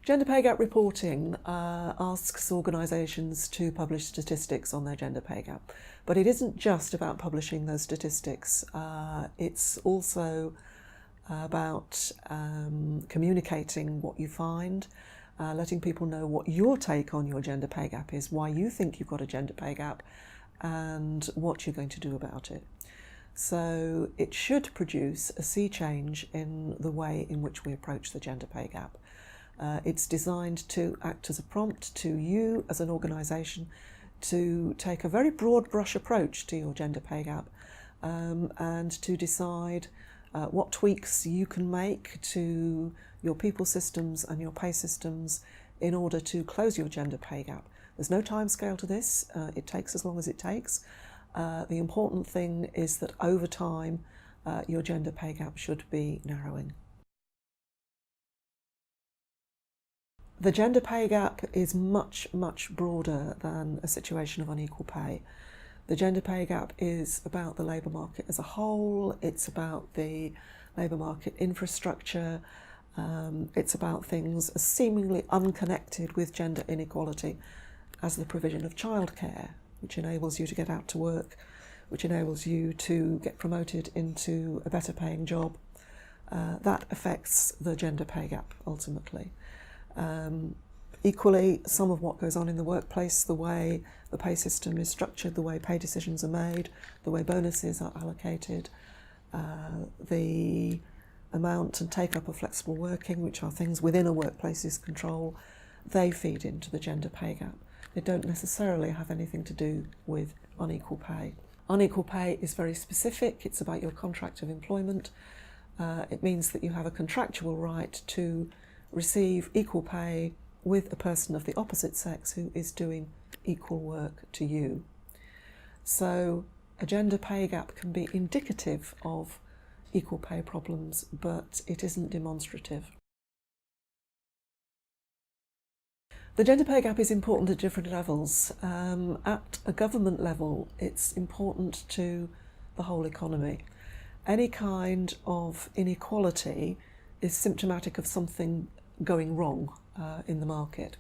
Gender pay gap reporting asks organisations to publish statistics on their gender pay gap, but it isn't just about publishing those statistics. It's also about communicating what you find, letting people know what your take on your gender pay gap is, why you think you've got a gender pay gap, and what you're going to do about it. So it should produce a sea change in the way in which we approach the gender pay gap. It's designed to act as a prompt to you as an organisation to take a very broad brush approach to your gender pay gap and to decide what tweaks you can make to your people systems and your pay systems in order to close your gender pay gap. There's no timescale to this. It takes as long as it takes. The important thing is that over time your gender pay gap should be narrowing. The gender pay gap is much, much broader than a situation of unequal pay. The gender pay gap is about the labour market as a whole, it's about the labour market infrastructure, it's about things as seemingly unconnected with gender inequality as the provision of childcare, which enables you to get out to work, which enables you to get promoted into a better paying job. That affects the gender pay gap ultimately. Equally, some of what goes on in the workplace, the way the pay system is structured, the way pay decisions are made, the way bonuses are allocated, the amount and take-up of flexible working, which are things within a workplace's control, they feed into the gender pay gap. They don't necessarily have anything to do with unequal pay. Unequal pay is very specific. It's about your contract of employment. It means that you have a contractual right to receive equal pay with a person of the opposite sex who is doing equal work to you. So a gender pay gap can be indicative of equal pay problems, but it isn't demonstrative. The gender pay gap is important at different levels. At a government level, it's important to the whole economy. Any kind of inequality is symptomatic of something going wrong in the market.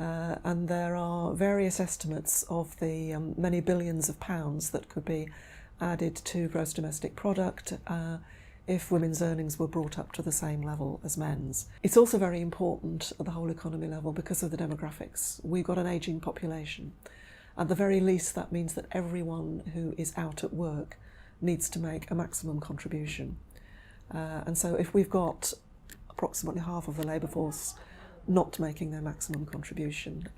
And there are various estimates of the many billions of pounds that could be added to gross domestic product if women's earnings were brought up to the same level as men's. It's also very important at the whole economy level because of the demographics. We've got an ageing population. At the very least, that means that everyone who is out at work needs to make a maximum contribution. And so if we've got approximately half of the labour force not making their maximum contribution,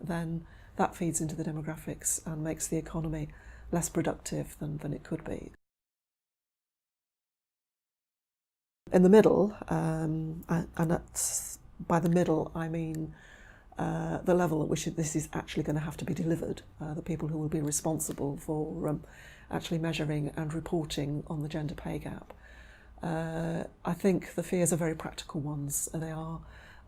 then that feeds into the demographics and makes the economy less productive than it could be. In the middle, and that's, by the middle I mean the level at which this is actually going to have to be delivered, the people who will be responsible for actually measuring and reporting on the gender pay gap. I think the fears are very practical ones. They are,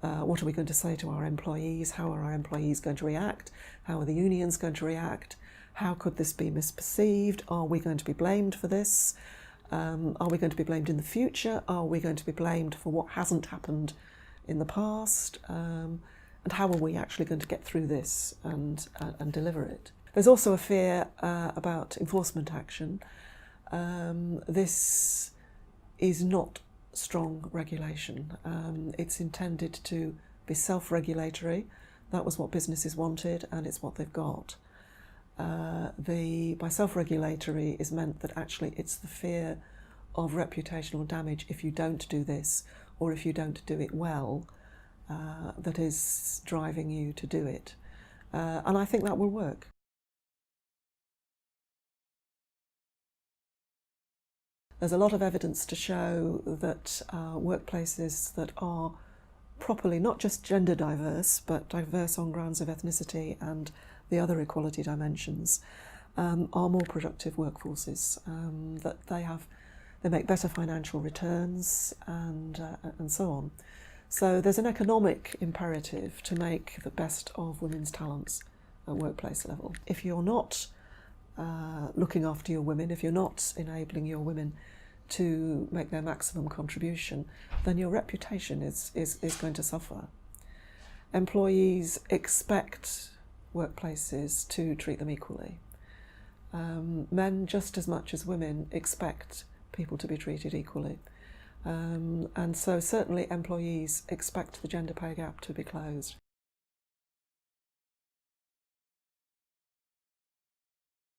what are we going to say to our employees? How are our employees going to react? How are the unions going to react? How could this be misperceived? Are we going to be blamed for this? Are we going to be blamed in the future? Are we going to be blamed for what hasn't happened in the past? And how are we actually going to get through this and deliver it? There's also a fear about enforcement action. This is not strong regulation. It's intended to be self-regulatory. That was what businesses wanted, and it's what they've got. By self-regulatory is meant that actually it's the fear of reputational damage if you don't do this, or if you don't do it well, that is driving you to do it. And I think that will work. There's a lot of evidence to show that workplaces that are properly not just gender diverse, but diverse on grounds of ethnicity and the other equality dimensions, are more productive workforces, that they make better financial returns and so on. So there's an economic imperative to make the best of women's talents at workplace level. If you're not looking after your women, if you're not enabling your women to make their maximum contribution, then your reputation is going to suffer. employees expect workplaces to treat them equally. Men, just as much as women, expect people to be treated equally. And so certainly employees expect the gender pay gap to be closed.